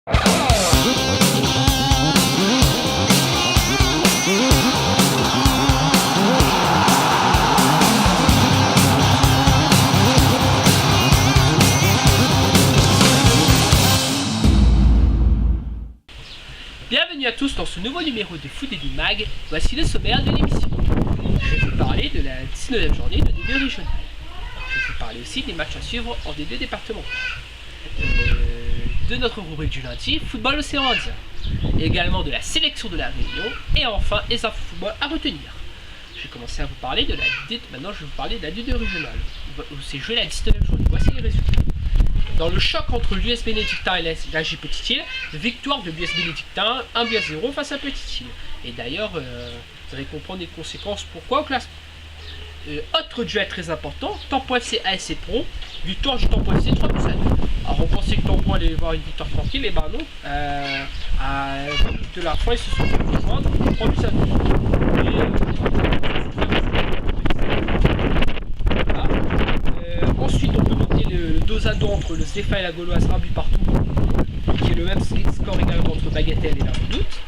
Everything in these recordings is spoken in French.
Bienvenue à tous dans ce nouveau numéro de Foot et du Mag. Voici le sommaire de l'émission. Je vais vous parler de la 19e journée de D2 régionale. Je vais vous parler aussi des matchs à suivre en D2 départementaux. De notre rubrique du lundi, football océan Indien. Également de la sélection de la Réunion. Et enfin, les infos football à retenir. Je vais commencer à vous parler de la D2. Maintenant, je vais vous parler de la D2 régionale. Où c'est joué la 19e journée. Voici les résultats. Dans le choc entre l'US Bénédictin et l'AJ Petite-Île, victoire de l'US Bénédictin 1-0 face à Petite-Île. Et d'ailleurs, vous allez comprendre les conséquences pourquoi au classement. Autre duel très important, Tampon FC ASC Pro, victoire du Tampon FC 3-2. Alors on pensait que Tampon allait avoir une victoire tranquille, et ben non. À de la fin, ils se sont fait rejoindre 3-2. Ensuite, on peut noter le 2-2 entre le Zéfa et la Gauloise, un but partout, qui est le même score également entre Bagatelle et la Redoute.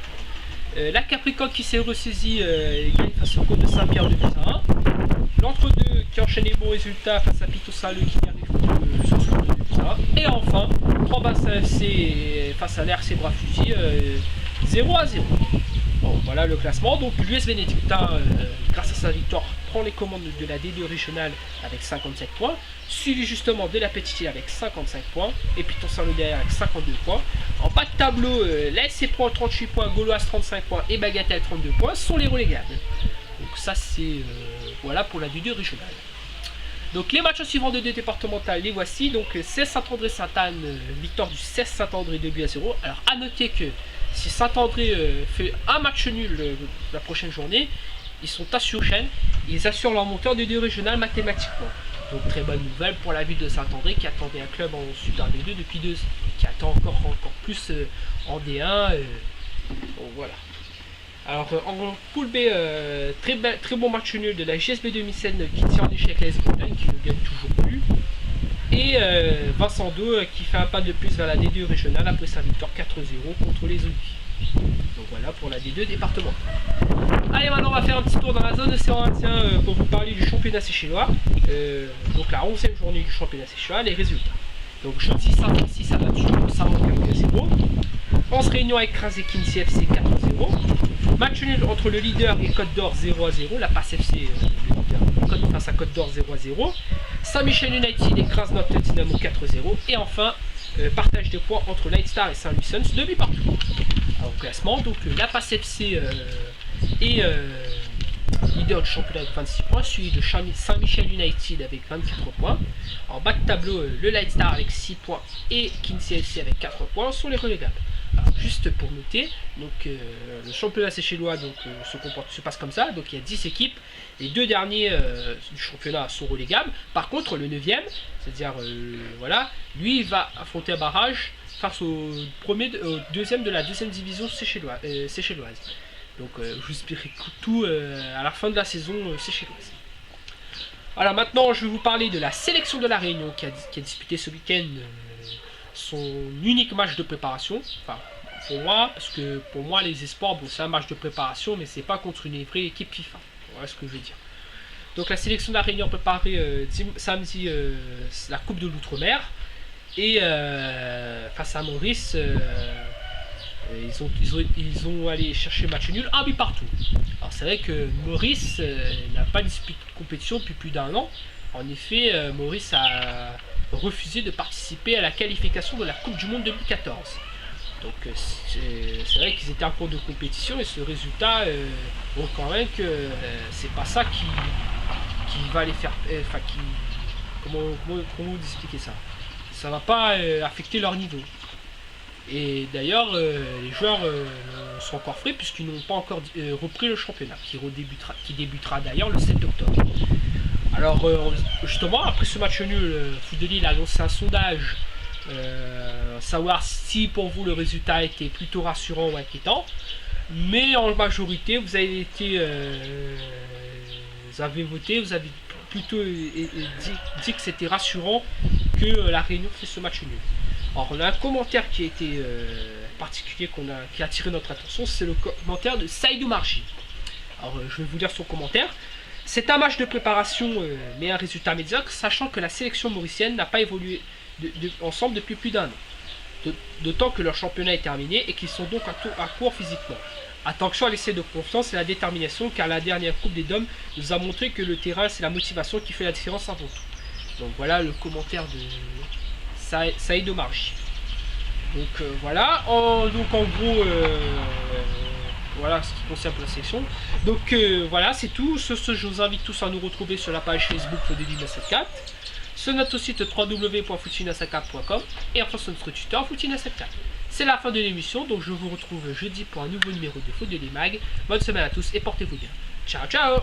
La Capricorne qui s'est ressaisie et gagne face au Côte de Saint-Pierre 2-1. L'entre-deux qui enchaîne les bons résultats face à Pito Saint-Leu qui gagne sur ce 2-1. Et enfin, 3 Bassin FC face à l'RC Bras-Fusil 0-0. Bon, voilà le classement. Donc l'US Bénédictin, grâce à sa victoire, prend les commandes de la D2 régionale avec 57 points, suivi justement de la Petite-Île avec 55 points, et Piton Saint-Leu derrière avec 52 points. En bas de tableau, l'ASC Pro 38 points, Gauloise 35 points et Bagatelle 32 points sont les relégables. Donc ça c'est voilà pour la D2 régionale. Donc les matchs suivants de D2 départemental, les voici. Donc 16 Saint-André-Sainte-Anne, victoire du 16 Saint-André 2-0. Alors à noter que si Saint-André fait un match nul la prochaine journée, ils sont assurés, ils assurent leur montée en D2 régionale mathématiquement. Donc très bonne nouvelle pour la ville de Saint-André qui attendait un club en Super D2 depuis 2 ans, qui attend encore plus en D1. Bon, voilà. Alors en poule B, très bon match nul de la GSB 2007 qui tient en échec la S-Bretagne, qui ne gagne toujours plus. Et Vincent II qui fait un pas de plus vers la D2 régionale après sa victoire 4-0 contre les Oliviers. Donc voilà pour la D2 département. Allez, maintenant on va faire un petit tour dans la zone océan Indien pour vous parler du championnat séchellois. Donc la 11e journée du championnat séchellois, les résultats. Donc jeudi 56 à battu Saint-Roch 0. 11 Réunion a écrasé Kinsi FC 4-0. Match nul entre le leader et Côte d'Or 0-0. La Passe FC face à Côte d'Or 0-0. Saint-Michel United écrase notre Dynamo 4-0. Et enfin, partage de points entre Lightstar et Saint-Louis Suns, 2 buts partout. Alors, au classement, donc la Passe FC est leader du championnat avec 26 points, suivi de Saint-Michel United avec 24 points. En bas de tableau, le Lightstar avec 6 points et Kinsi FC avec 4 points sont les relégables. Alors, juste pour noter, donc, le championnat séchellois se passe comme ça, donc il y a 10 équipes, les 2 derniers du championnat sont relégables. Par contre le 9e, c'est-à-dire voilà, lui il va affronter un barrage face au deuxième de la deuxième division séchelloise. Donc je vous expliquerai tout à la fin de la saison séchelloise. Voilà, maintenant je vais vous parler de la sélection de la Réunion qui a disputé ce week-end son unique match de préparation. Enfin, pour moi, parce que pour moi les espoirs, bon, c'est un match de préparation, mais c'est pas contre une vraie équipe FIFA. Voilà ce que je veux dire. Donc la sélection de la Réunion a préparé samedi la Coupe de l'Outre-mer. Et face à Maurice, ils ont allé chercher match nul, un but partout. Alors c'est vrai que Maurice n'a pas disputé de compétition depuis plus d'1 an. En effet, Maurice a refusé de participer à la qualification de la Coupe du Monde 2014. Donc c'est vrai qu'ils étaient en cours de compétition et ce résultat montre quand même que c'est pas ça qui va les faire. Enfin, comment vous expliquer ça? Ça va pas affecter leur niveau. Et d'ailleurs, les joueurs sont encore frais puisqu'ils n'ont pas encore repris le championnat qui débutera d'ailleurs le 7 octobre. Alors justement, après ce match nul, Foot de Lille a lancé un sondage savoir si pour vous le résultat était plutôt rassurant ou inquiétant. Mais en majorité, vous avez voté, vous avez plutôt dit que c'était rassurant que la Réunion fait ce match nul. Alors on a un commentaire qui a été particulier qui a attiré notre attention, c'est le commentaire de Saïdou Marji. Alors je vais vous lire son commentaire. C'est un match de préparation mais un résultat médiocre, sachant que la sélection mauricienne n'a pas évolué ensemble depuis plus d'un an. D'autant que leur championnat est terminé et qu'ils sont donc à court physiquement. Attention à l'essai de confiance et la détermination, car la dernière Coupe des Dômes nous a montré que le terrain, c'est la motivation qui fait la différence avant tout. Donc voilà le commentaire de Saïd Omarji. Donc voilà, donc en gros, voilà ce qui concerne la sélection. Donc voilà, c'est tout. Je vous invite tous à nous retrouver sur la page Facebook Fodeli974, sur notre site www.footina74.com et enfin sur notre Twitter Footina74. C'est la fin de l'émission, donc je vous retrouve jeudi pour un nouveau numéro de Fodeli Mag. Bonne semaine à tous et portez-vous bien. Ciao ciao.